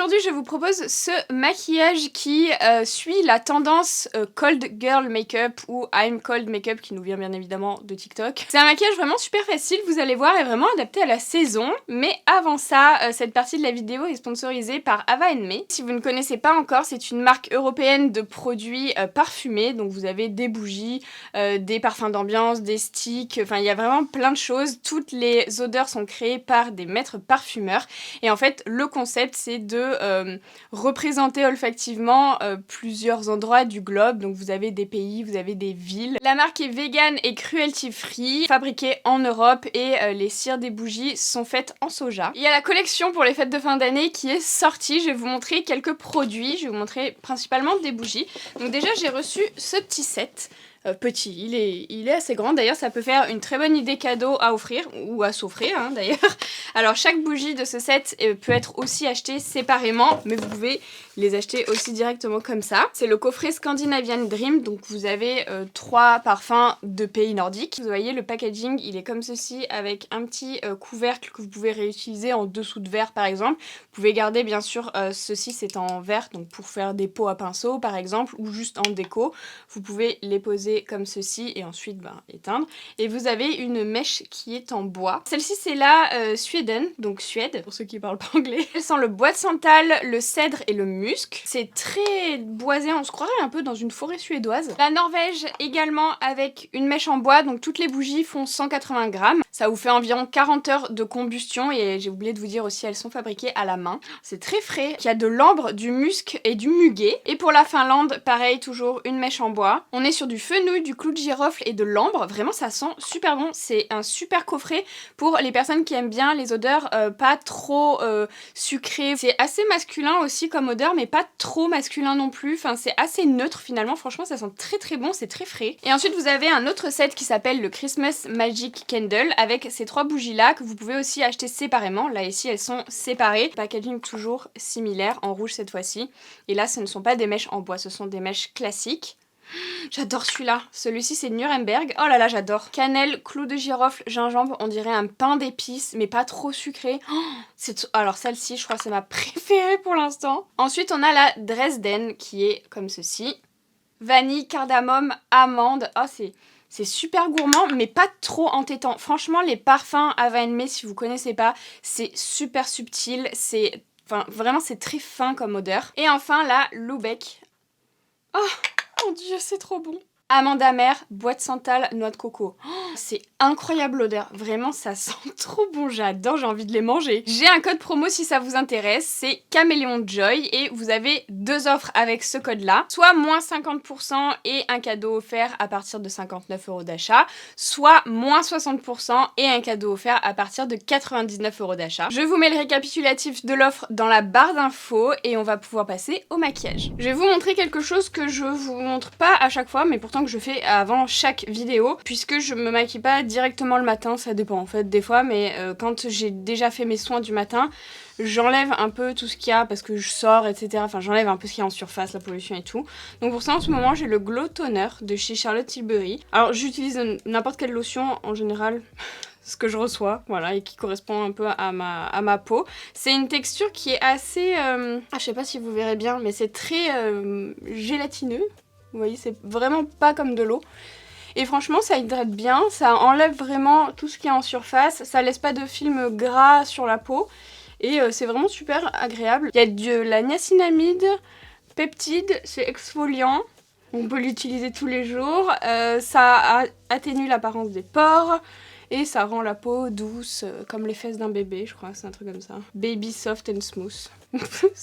aujourd'hui je vous propose ce maquillage qui suit la tendance Cold Girl Makeup ou I'm Cold Makeup qui nous vient bien évidemment de TikTok. C'est un maquillage vraiment super facile, vous allez voir, est vraiment adapté à la saison. Mais avant ça, cette partie de la vidéo est sponsorisée par Ava & Me. Si vous ne connaissez pas encore, c'est une marque européenne de produits parfumés. Donc vous avez des bougies, des parfums d'ambiance, des sticks, enfin il y a vraiment plein de choses. Toutes les odeurs sont créées par des maîtres parfumeurs. Et en fait, le concept c'est de représenter olfactivement plusieurs endroits du globe. Donc vous avez des pays, vous avez des villes. La marque est vegan et cruelty free, fabriquée en Europe et les cires des bougies sont faites en soja. Il y a la collection pour les fêtes de fin d'année qui est sortie. Je vais vous montrer quelques produits. Je vais vous montrer principalement des bougies. Donc déjà j'ai reçu ce petit set. Petit, il est assez grand, d'ailleurs ça peut faire une très bonne idée cadeau à offrir, ou à s'offrir hein, d'ailleurs. Alors chaque bougie de ce set peut être aussi achetée séparément, mais vous pouvez les acheter aussi directement comme ça. C'est le coffret Scandinavian Dream, donc vous avez 3 parfums de pays nordiques. Vous voyez le packaging, il est comme ceci avec un petit couvercle que vous pouvez réutiliser en dessous de verre par exemple. Vous pouvez garder bien sûr, ceci c'est en verre, donc pour faire des pots à pinceau par exemple, ou juste en déco. Vous pouvez les poser comme ceci et ensuite éteindre. Et vous avez une mèche qui est en bois. Celle-ci c'est la Sweden, donc Suède, pour ceux qui parlent pas anglais. Elle sent le bois de santal, le cèdre et le musc. C'est très boisé, on se croirait un peu dans une forêt suédoise. La Norvège également avec une mèche en bois, donc toutes les bougies font 180 grammes. Ça vous fait environ 40 heures de combustion et j'ai oublié de vous dire aussi elles sont fabriquées à la main. C'est très frais. Il y a de l'ambre, du musc et du muguet. Et pour la Finlande, pareil, toujours une mèche en bois. On est sur du fenouil, du clou de girofle et de l'ambre. Vraiment ça sent super bon. C'est un super coffret pour les personnes qui aiment bien les odeurs pas trop sucrées. C'est assez masculin aussi comme odeur mais pas trop masculin non plus. Enfin c'est assez neutre finalement. Franchement ça sent très très bon, c'est très frais. Et ensuite vous avez un autre set qui s'appelle le Christmas Magic Candle avec ces 3 bougies là que vous pouvez aussi acheter séparément. Là ici elles sont séparées. Packaging toujours similaire, en rouge cette fois-ci. Et là ce ne sont pas des mèches en bois, ce sont des mèches classiques. J'adore celui-là. Celui-ci c'est Nuremberg. Oh là là j'adore. Cannelle, clou de girofle, gingembre. On dirait un pain d'épices mais pas trop sucré. Oh, alors celle-ci je crois que c'est ma préférée pour l'instant. Ensuite on a la Dresden qui est comme ceci. Vanille, cardamome, amande. Oh c'est super gourmand mais pas trop entêtant. Franchement les parfums Ava & Me si vous connaissez pas, c'est super subtil. C'est... Enfin vraiment c'est très fin comme odeur. Et enfin la Lubeck. Oh mon dieu, c'est trop bon. Amande amère, bois de santal, noix de coco. Oh, c'est incroyable l'odeur. Vraiment, ça sent trop bon. J'adore, j'ai envie de les manger. J'ai un code promo si ça vous intéresse. C'est Caméléon Joy et vous avez 2 offres avec ce code-là. Soit moins 50% et un cadeau offert à partir de 59 € d'achat. Soit moins 60% et un cadeau offert à partir de 99 € d'achat. Je vous mets le récapitulatif de l'offre dans la barre d'infos et on va pouvoir passer au maquillage. Je vais vous montrer quelque chose que je vous montre pas à chaque fois, mais pourtant que je fais avant chaque vidéo, puisque je me maquille pas directement le matin, ça dépend en fait des fois, mais quand j'ai déjà fait mes soins du matin, j'enlève un peu tout ce qu'il y a parce que je sors, etc. Enfin j'enlève un peu ce qu'il y a en surface, la pollution et tout. Donc pour ça en ce moment j'ai le Glow Toner de chez Charlotte Tilbury. Alors j'utilise n'importe quelle lotion en général. Ce que je reçois, voilà, et qui correspond un peu à ma peau. C'est une texture qui est assez... je sais pas si vous verrez bien, mais c'est très gélatineux. Vous voyez, c'est vraiment pas comme de l'eau. Et franchement, ça hydrate bien, ça enlève vraiment tout ce qui est en surface, ça laisse pas de film gras sur la peau. Et c'est vraiment super agréable. Il y a de la niacinamide, peptide, c'est exfoliant. On peut l'utiliser tous les jours. Ça atténue l'apparence des pores. Et ça rend la peau douce, comme les fesses d'un bébé, je crois, c'est un truc comme ça. Baby soft and smooth.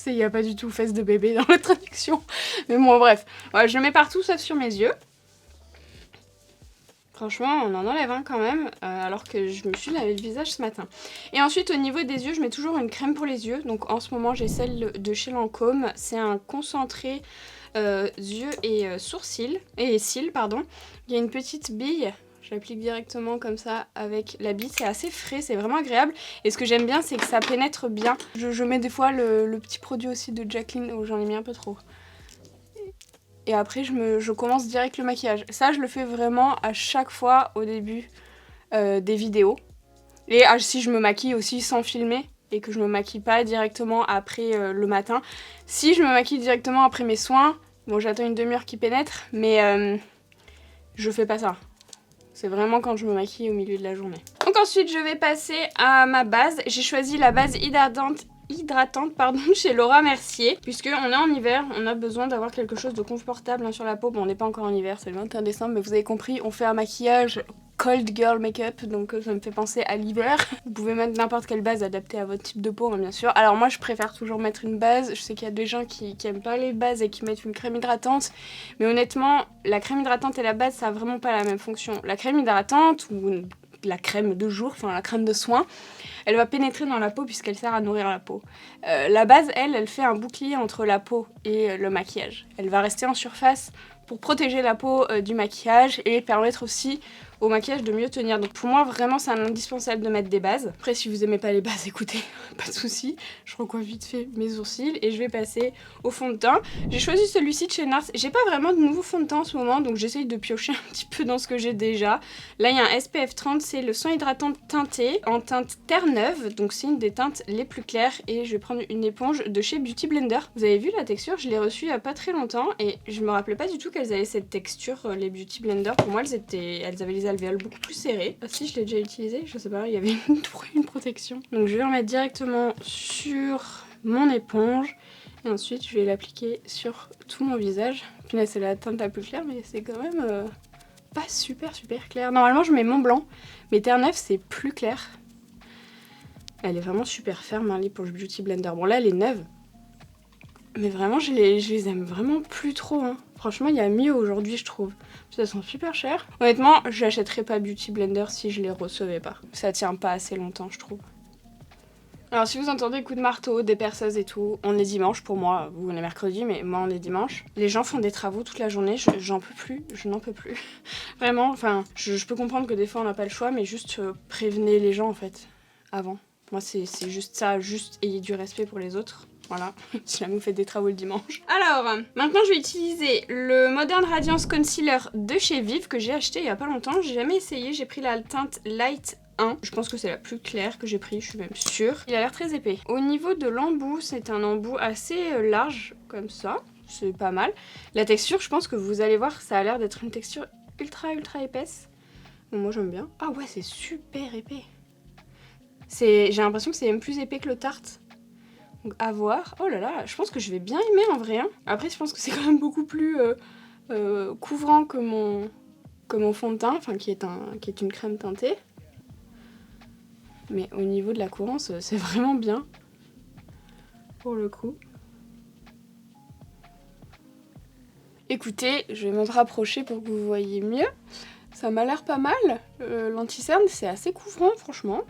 Il n'y a pas du tout fesses de bébé dans la traduction. Mais bon, bref. Ouais, je le mets partout sauf sur mes yeux. Franchement, on en enlève un quand même, alors que je me suis lavé le visage ce matin. Et ensuite, au niveau des yeux, je mets toujours une crème pour les yeux. Donc en ce moment, j'ai celle de chez Lancôme. C'est un concentré yeux et sourcils. Et cils, pardon. Il y a une petite bille. Je l'applique directement comme ça avec la bille, c'est assez frais, c'est vraiment agréable. Et ce que j'aime bien, c'est que ça pénètre bien. Je mets des fois le petit produit aussi de Jacqueline, où j'en ai mis un peu trop. Et après, je commence direct le maquillage. Ça, je le fais vraiment à chaque fois au début des vidéos. Et si je me maquille aussi sans filmer, et que je me maquille pas directement après le matin. Si je me maquille directement après mes soins, bon j'attends une demi-heure qui pénètre, mais je fais pas ça. C'est vraiment quand je me maquille au milieu de la journée. Donc ensuite je vais passer à ma base. J'ai choisi la base hydratante chez Laura Mercier, puisque on est en hiver, on a besoin d'avoir quelque chose de confortable sur la peau. Bon, on n'est pas encore en hiver, c'est le 21 décembre, mais vous avez compris, on fait un maquillage cold girl makeup, donc ça me fait penser à l'hiver. Vous pouvez mettre n'importe quelle base adaptée à votre type de peau, hein, bien sûr. Alors moi je préfère toujours mettre une base. Je sais qu'il y a des gens qui aiment pas les bases et qui mettent une crème hydratante, mais honnêtement la crème hydratante et la base ça a vraiment pas la même fonction. La crème hydratante ou la crème de jour, enfin la crème de soin, elle va pénétrer dans la peau puisqu'elle sert à nourrir la peau. La base, elle fait un bouclier entre la peau et le maquillage. Elle va rester en surface pour protéger la peau du maquillage et permettre aussi au maquillage de mieux tenir. Donc pour moi, vraiment, c'est un indispensable de mettre des bases. Après, si vous aimez pas les bases, écoutez, pas de souci. Je recoiffe vite fait mes sourcils et je vais passer au fond de teint. J'ai choisi celui-ci de chez Nars. J'ai pas vraiment de nouveau fond de teint en ce moment, donc j'essaye de piocher un petit peu dans ce que j'ai déjà. Là, il y a un SPF 30, c'est le soin hydratant teinté en teinte Terre-Neuve, donc c'est une des teintes les plus claires. Et je vais prendre une éponge de chez Beauty Blender. Vous avez vu la texture, je l'ai reçue il y a pas très longtemps et je me rappelais pas du tout qu'elles avaient cette texture, les Beauty Blender. Pour moi, elles avaient les alvéoles beaucoup plus serrées. Ah si, je l'ai déjà utilisé, je sais pas, il y avait une protection. Donc je vais en mettre directement sur mon éponge et ensuite je vais l'appliquer sur tout mon visage. Puis là c'est la teinte la plus claire, mais c'est quand même pas super clair. Normalement je mets Mont Blanc, mais Terre-Neuve c'est plus clair. Elle est vraiment super ferme, hein, l'éponge Beauty Blender. Bon là elle est neuve, mais vraiment je les aime vraiment plus trop, hein. Franchement il y a mieux aujourd'hui je trouve. Ça sent super cher. Honnêtement j'achèterais pas Beauty Blender si je les recevais pas. Ça tient pas assez longtemps je trouve. Alors si vous entendez des coups de marteau, des perceuses et tout, on est dimanche pour moi, vous on est mercredi mais moi on est dimanche. Les gens font des travaux toute la journée, j'en peux plus, je n'en peux plus. Vraiment, enfin je peux comprendre que des fois on n'a pas le choix mais juste prévenez les gens en fait, avant. Moi c'est juste ça, juste ayez du respect pour les autres. Voilà, si jamais vous faites des travaux le dimanche. Alors, maintenant je vais utiliser le Modern Radiance Concealer de chez Vive que j'ai acheté il y a pas longtemps. J'ai jamais essayé, j'ai pris la teinte Light 1. Je pense que c'est la plus claire que j'ai pris, je suis même sûre. Il a l'air très épais. Au niveau de l'embout, c'est un embout assez large, comme ça. C'est pas mal. La texture, je pense que vous allez voir, ça a l'air d'être une texture ultra épaisse. Bon, moi j'aime bien. Ah ouais, c'est super épais. J'ai l'impression que c'est même plus épais que le Tarte. Donc à voir. Oh là là, je pense que je vais bien aimer en vrai. Hein. Après, je pense que c'est quand même beaucoup plus couvrant que mon fond de teint, enfin qui est une crème teintée. Mais au niveau de la courance, c'est vraiment bien. Pour le coup. Écoutez, je vais me rapprocher pour que vous voyez mieux. Ça m'a l'air pas mal. L'anti-cerne, c'est assez couvrant, franchement.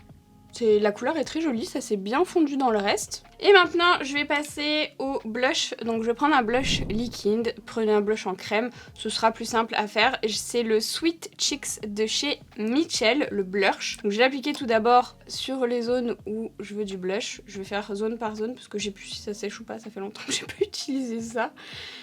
La couleur est très jolie, ça s'est bien fondu dans le reste. Et maintenant, je vais passer au blush. Donc je vais prendre un blush liquide. Prenez un blush en crème, ce sera plus simple à faire. C'est le Sweet Cheeks de chez Mitchell, le blush. Donc je vais l'appliquer tout d'abord sur les zones où je veux du blush. Je vais faire zone par zone parce que j'ai plus si ça sèche ou pas, ça fait longtemps que j'ai pas utilisé ça.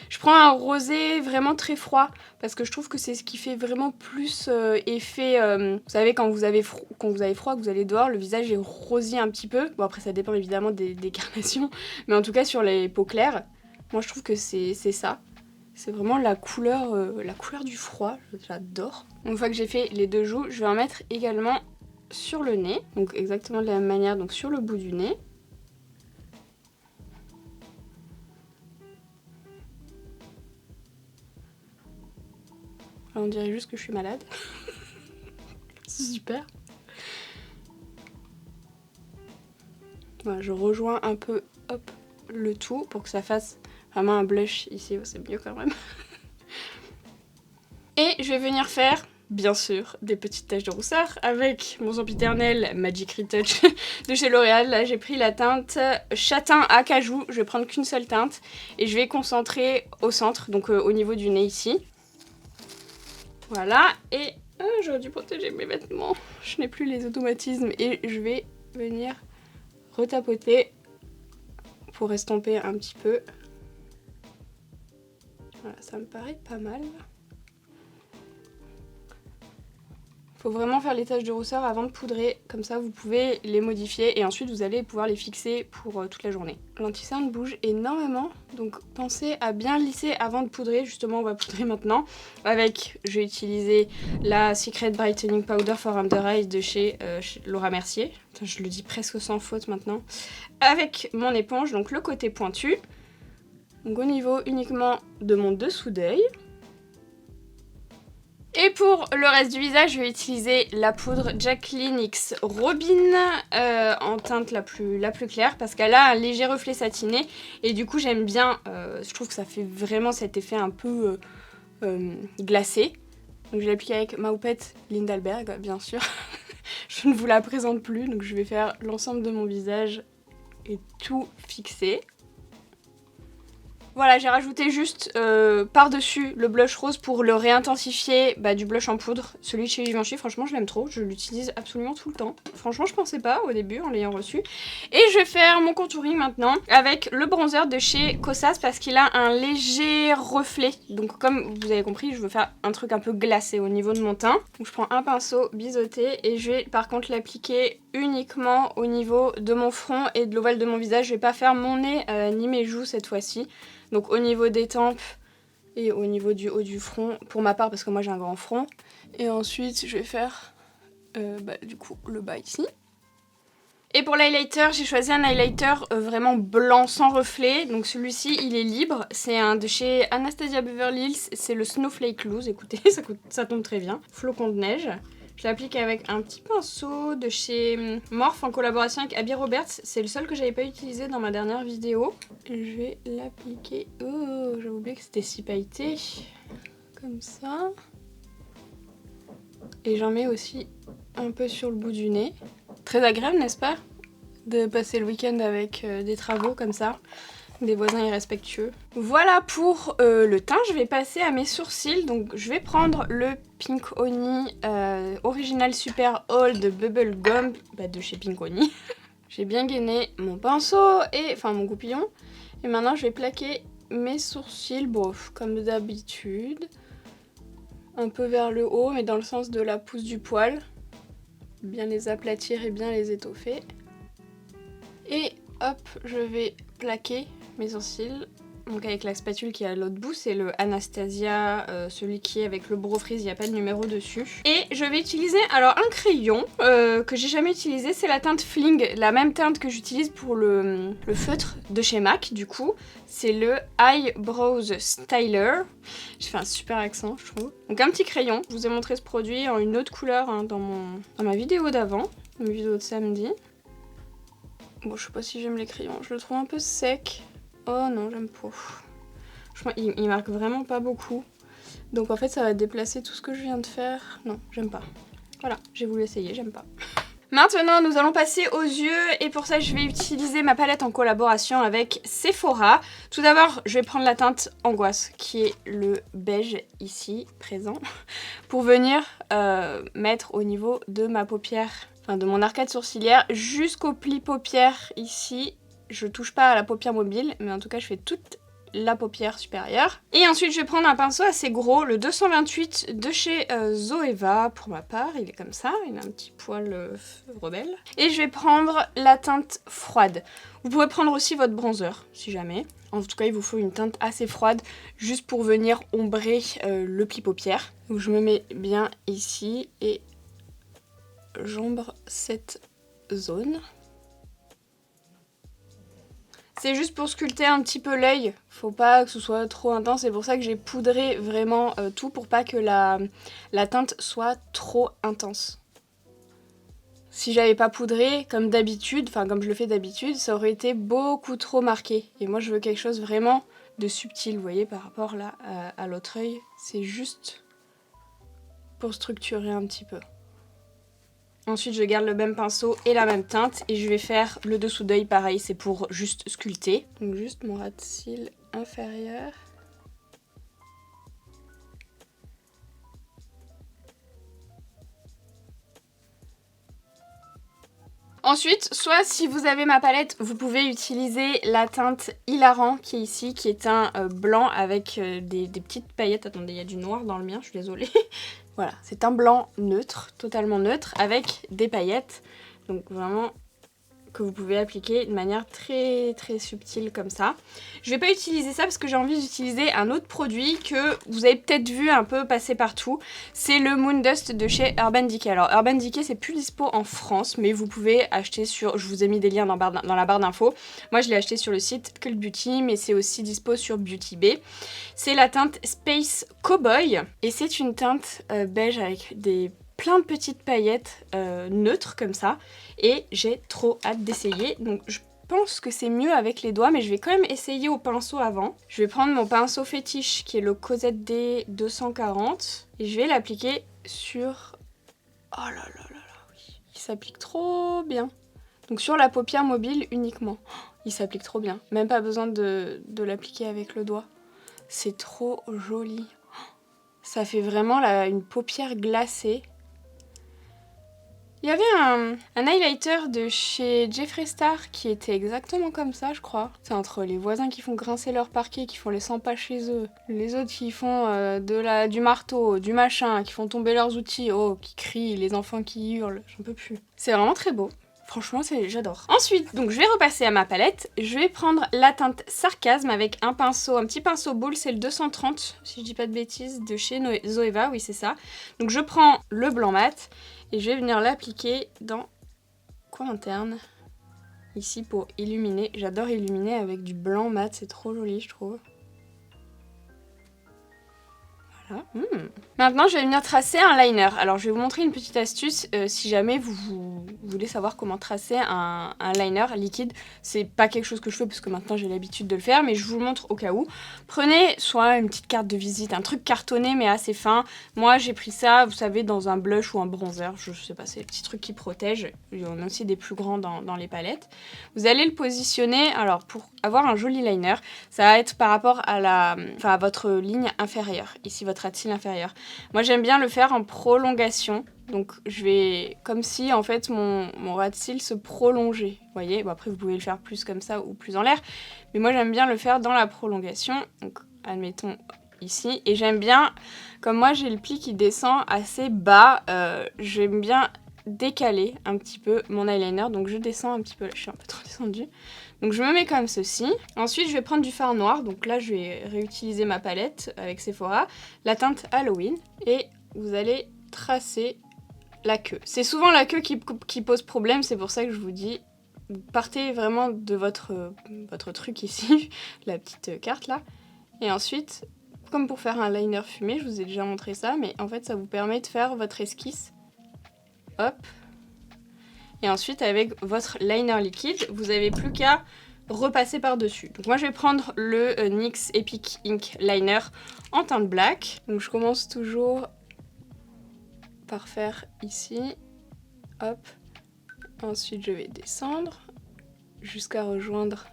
Je prends un rosé vraiment très froid parce que je trouve que c'est ce qui fait vraiment plus effet... vous savez quand vous avez froid, que vous allez dehors, le visage est rosé un petit peu. Bon après ça dépend évidemment des carnations, mais en tout cas sur les peaux claires, moi je trouve que c'est ça. C'est vraiment la couleur du froid, j'adore. Une fois que j'ai fait les deux joues, je vais en mettre également sur le nez. Donc exactement de la même manière, donc sur le bout du nez. On dirait juste que je suis malade. C'est super. Voilà, je rejoins un peu hop, le tout pour que ça fasse vraiment un blush ici. Oh, c'est mieux quand même. Et je vais venir faire, bien sûr, des petites taches de rousseur avec mon sempiternel Magic Retouch de chez L'Oréal. Là, j'ai pris la teinte châtain à cajou. Je vais prendre qu'une seule teinte et je vais concentrer au centre, donc au niveau du nez ici. Voilà, et j'aurais dû protéger mes vêtements. Je n'ai plus les automatismes et je vais venir retapoter pour estomper un petit peu. Voilà, ça me paraît pas mal. Faut vraiment faire les taches de rousseur avant de poudrer, comme ça vous pouvez les modifier et ensuite vous allez pouvoir les fixer pour toute la journée. L'anti-cerne bouge énormément, donc pensez à bien lisser avant de poudrer. Justement on va poudrer maintenant avec, je vais utiliser la Secret Brightening Powder for Under Eyes de chez Laura Mercier. Enfin, je le dis presque sans faute maintenant. Avec mon éponge, donc le côté pointu, donc au niveau uniquement de mon dessous d'œil. Et pour le reste du visage, je vais utiliser la poudre Jacqueline X Robin en teinte la plus claire parce qu'elle a un léger reflet satiné et du coup j'aime bien, je trouve que ça fait vraiment cet effet un peu glacé. Donc je vais l'appliquer avec ma houppette Lindalberg bien sûr. Je ne vous la présente plus, donc je vais faire l'ensemble de mon visage et tout fixer. Voilà, j'ai rajouté juste par-dessus le blush rose pour le réintensifier du blush en poudre. Celui de chez Givenchy, franchement, je l'aime trop. Je l'utilise absolument tout le temps. Franchement, je pensais pas au début en l'ayant reçu. Et je vais faire mon contouring maintenant avec le bronzer de chez Kosas parce qu'il a un léger reflet. Donc comme vous avez compris, je veux faire un truc un peu glacé au niveau de mon teint. Donc je prends un pinceau biseauté et je vais par contre l'appliquer uniquement au niveau de mon front et de l'ovale de mon visage. Je vais pas faire mon nez ni mes joues cette fois-ci. Donc au niveau des tempes et au niveau du haut du front, pour ma part parce que moi j'ai un grand front. Et ensuite je vais faire du coup le bas ici. Et pour l'highlighter, j'ai choisi un highlighter vraiment blanc sans reflet. Donc celui-ci il est libre, c'est un de chez Anastasia Beverly Hills, c'est le Snowflake Loose, écoutez ça tombe très bien. Flocon de neige. Je l'applique avec un petit pinceau de chez Morphe en collaboration avec Abby Roberts. C'est le seul que j'avais pas utilisé dans ma dernière vidéo. Je vais l'appliquer. Oh, j'ai oublié que c'était si pailleté. Comme ça. Et j'en mets aussi un peu sur le bout du nez. Très agréable, n'est-ce pas? De passer le week-end avec des travaux comme ça. Des voisins irrespectueux. Voilà pour le teint, je vais passer à mes sourcils. Donc je vais prendre le Pink Honey Original Super Old Bubble Gum de chez Pink Honey. J'ai bien gainé mon pinceau et enfin mon goupillon. Et maintenant je vais plaquer mes sourcils, bon, comme d'habitude. Un peu vers le haut, mais dans le sens de la pousse du poil. Bien les aplatir et bien les étoffer. Et hop, je vais plaquer mes sourcils, donc avec la spatule qui est à l'autre bout, c'est le Anastasia, celui qui est avec le Brow Freeze, il n'y a pas de numéro dessus. Et je vais utiliser alors un crayon que j'ai jamais utilisé, c'est la teinte Fling, la même teinte que j'utilise pour le feutre de chez MAC du coup. C'est le Eyebrows Styler, j'ai fait un super accent je trouve. Donc un petit crayon, je vous ai montré ce produit en une autre couleur hein, dans ma vidéo d'avant, une vidéo de samedi. Bon, je sais pas si j'aime les crayons, je le trouve un peu sec. Oh non, j'aime pas. Franchement, il marque vraiment pas beaucoup. Donc en fait, ça va déplacer tout ce que je viens de faire. Non, j'aime pas. Voilà, j'ai voulu essayer, j'aime pas. Maintenant, nous allons passer aux yeux et pour ça, je vais utiliser ma palette en collaboration avec Sephora. Tout d'abord, je vais prendre la teinte Angoisse, qui est le beige ici, présent, pour venir mettre au niveau de ma paupière, enfin de mon arcade sourcilière, jusqu'au pli paupière ici. Je touche pas à la paupière mobile, mais en tout cas, je fais toute la paupière supérieure. Et ensuite, je vais prendre un pinceau assez gros, le 228 de chez Zoeva, pour ma part. Il est comme ça, il a un petit poil rebelle. Et je vais prendre la teinte froide. Vous pouvez prendre aussi votre bronzer, si jamais. En tout cas, il vous faut une teinte assez froide, juste pour venir ombrer le pli paupière. Donc je me mets bien ici et j'ombre cette zone. C'est juste pour sculpter un petit peu l'œil, faut pas que ce soit trop intense, c'est pour ça que j'ai poudré vraiment tout pour pas que la teinte soit trop intense. Si j'avais pas poudré comme d'habitude, enfin comme je le fais d'habitude, ça aurait été beaucoup trop marqué. Et moi je veux quelque chose vraiment de subtil, vous voyez, par rapport là à l'autre œil. C'est juste pour structurer un petit peu. Ensuite, je garde le même pinceau et la même teinte et je vais faire le dessous d'œil pareil, c'est pour juste sculpter. Donc juste mon ras de cils inférieur. Ensuite, soit si vous avez ma palette, vous pouvez utiliser la teinte Hilarant qui est ici, qui est un blanc avec des petites paillettes. Attendez, il y a du noir dans le mien, je suis désolée. Voilà, c'est un blanc neutre, totalement neutre, avec des paillettes. Donc vraiment que vous pouvez appliquer de manière très très subtile comme ça. Je vais pas utiliser ça parce que j'ai envie d'utiliser un autre produit que vous avez peut-être vu un peu passer partout. C'est le Moon Dust de chez Urban Decay. Alors Urban Decay c'est plus dispo en France, mais vous pouvez acheter sur... Je vous ai mis des liens dans la barre d'infos. Moi je l'ai acheté sur le site Cult Beauty, mais c'est aussi dispo sur Beauty Bay. C'est la teinte Space Cowboy et c'est une teinte beige avec plein de petites paillettes neutres comme ça, et j'ai trop hâte d'essayer. Donc je pense que c'est mieux avec les doigts, mais je vais quand même essayer au pinceau avant. Je vais prendre mon pinceau fétiche qui est le Cosette D 240 et je vais l'appliquer sur... Oh là là là là, oui, il s'applique trop bien. Donc sur la paupière mobile uniquement. Il s'applique trop bien, même pas besoin de l'appliquer avec le doigt. C'est trop joli. Ça fait vraiment une paupière glacée. Il y avait un highlighter de chez Jeffree Star qui était exactement comme ça, je crois. C'est entre les voisins qui font grincer leur parquet, qui font les 100 pas chez eux, les autres qui font du marteau, du machin, qui font tomber leurs outils, oh, qui crient, les enfants qui hurlent, j'en peux plus. C'est vraiment très beau. Franchement, j'adore. Ensuite, donc je vais repasser à ma palette. Je vais prendre la teinte Sarcasme avec un petit pinceau boule, c'est le 230, si je dis pas de bêtises, de chez Zoeva, oui c'est ça. Donc je prends le blanc mat et je vais venir l'appliquer dans le coin interne, ici pour illuminer. J'adore illuminer avec du blanc mat, c'est trop joli je trouve. Voilà. Maintenant, je vais venir tracer un liner. Alors, je vais vous montrer une petite astuce si jamais vous voulez savoir comment tracer un liner liquide. C'est pas quelque chose que je fais parce que maintenant j'ai l'habitude de le faire, mais je vous le montre au cas où. Prenez soit une petite carte de visite, un truc cartonné mais assez fin. Moi, j'ai pris ça, vous savez, dans un blush ou un bronzer. Je sais pas, c'est les petits trucs qui protègent. Il y en a aussi des plus grands dans les palettes. Vous allez le positionner. Alors, pour avoir un joli liner, ça va être par rapport à votre ligne inférieure. Ici, votre ras de cils inférieur. Moi j'aime bien le faire en prolongation, donc je vais comme si en fait mon ras de cils se prolongeait, vous voyez. Bon, après vous pouvez le faire plus comme ça ou plus en l'air, mais moi j'aime bien le faire dans la prolongation, donc admettons ici, et j'aime bien, comme moi j'ai le pli qui descend assez bas, j'aime bien décaler un petit peu mon eyeliner, donc je descends un petit peu, là je suis un peu trop descendue. Donc je me mets comme ceci. Ensuite je vais prendre du fard noir, donc là je vais réutiliser ma palette avec Sephora, la teinte Halloween, et vous allez tracer la queue. C'est souvent la queue qui pose problème, c'est pour ça que je vous dis, partez vraiment de votre truc ici, la petite carte là, et ensuite, comme pour faire un liner fumé, je vous ai déjà montré ça, mais en fait ça vous permet de faire votre esquisse, hop. Et ensuite, avec votre liner liquide, vous n'avez plus qu'à repasser par-dessus. Donc moi, je vais prendre le NYX Epic Ink Liner en teinte black. Donc je commence toujours par faire ici. Hop. Ensuite, je vais descendre jusqu'à rejoindre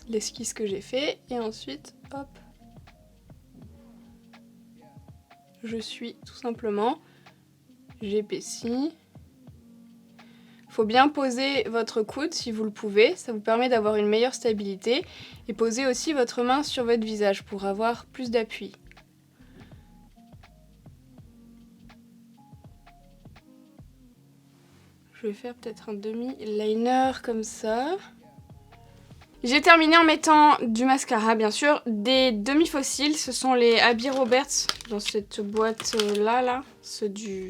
l'esquisse que j'ai fait. Et ensuite, hop. Je suis tout simplement. J'épaissis. Faut bien poser votre coude si vous le pouvez, ça vous permet d'avoir une meilleure stabilité, et posez aussi votre main sur votre visage pour avoir plus d'appui. Je vais faire peut-être un demi-liner comme ça. J'ai terminé en mettant du mascara, bien sûr, des demi-fossiles, ce sont les Abby Roberts dans cette boîte là, ceux du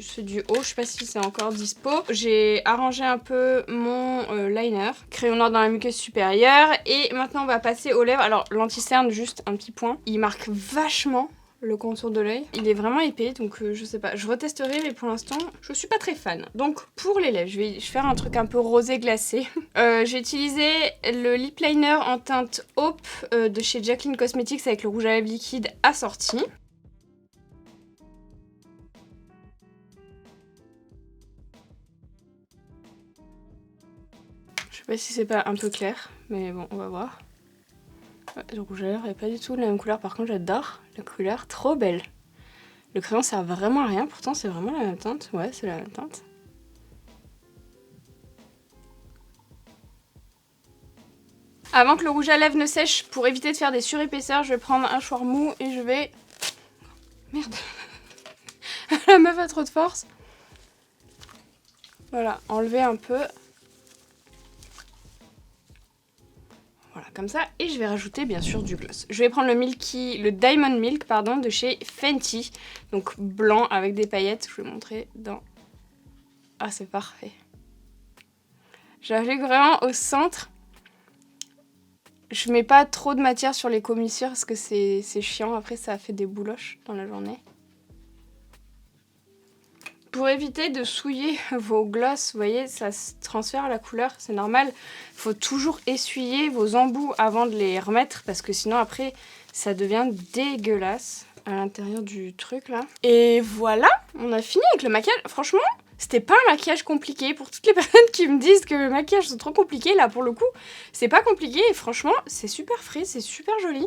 haut, je sais pas si c'est encore dispo. J'ai arrangé un peu mon liner, crayon noir dans la muqueuse supérieure, et maintenant on va passer aux lèvres. Alors l'anti-cerne, juste un petit point, il marque vachement le contour de l'œil. Il est vraiment épais, donc je sais pas, je retesterai, mais pour l'instant je suis pas très fan. Donc pour les lèvres, je vais faire un truc un peu rosé glacé. J'ai utilisé le lip liner en teinte Hope de chez Jaclyn Cosmetics avec le rouge à lèvres liquide assorti. Je sais pas si c'est pas un peu clair, mais bon, on va voir. Ouais, le rouge à lèvres n'est pas du tout la même couleur, par contre j'adore la couleur, trop belle. Le crayon sert vraiment à rien, pourtant c'est vraiment la même teinte. Ouais, c'est la même teinte. Avant que le rouge à lèvres ne sèche, pour éviter de faire des surépaisseurs, je vais prendre un choix mou et je vais... Merde. La meuf a trop de force. Voilà, enlever un peu. Voilà, comme ça. Et je vais rajouter bien sûr du gloss. Je vais prendre le Diamond Milk, pardon, de chez Fenty. Donc blanc avec des paillettes. Je vais montrer dans... Ah, c'est parfait. J'applique vraiment au centre. Je mets pas trop de matière sur les commissures parce que c'est chiant. Après, ça fait des bouloches dans la journée. Pour éviter de souiller vos glosses, vous voyez, ça se transfère la couleur, c'est normal. Il faut toujours essuyer vos embouts avant de les remettre parce que sinon après, ça devient dégueulasse à l'intérieur du truc là. Et voilà, on a fini avec le maquillage. Franchement, c'était pas un maquillage compliqué. Pour toutes les personnes qui me disent que le maquillage c'est trop compliqué, là pour le coup, c'est pas compliqué et franchement, c'est super frais, c'est super joli.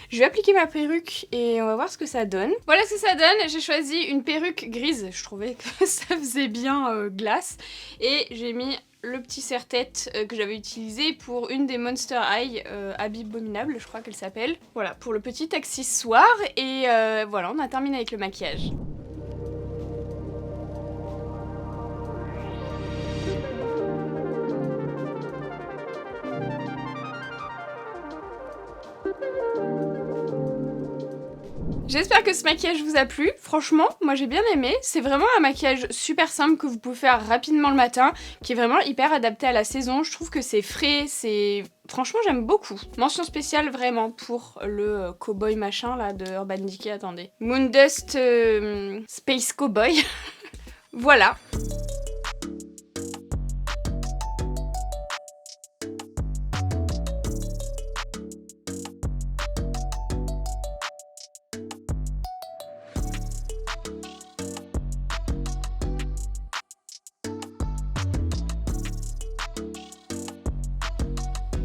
Je vais appliquer ma perruque et on va voir ce que ça donne. Voilà ce que ça donne. J'ai choisi une perruque grise. Je trouvais que ça faisait bien glace. Et j'ai mis le petit serre-tête que j'avais utilisé pour une des Monster High, Abominable, je crois qu'elle s'appelle. Voilà, pour le petit accessoire. Et voilà, on a terminé avec le maquillage. J'espère que ce maquillage vous a plu. Franchement, moi j'ai bien aimé. C'est vraiment un maquillage super simple que vous pouvez faire rapidement le matin, qui est vraiment hyper adapté à la saison. Je trouve que c'est frais, c'est... Franchement, j'aime beaucoup. Mention spéciale vraiment pour le cowboy machin là de Urban Decay, attendez. Moondust Space Cowboy. Voilà.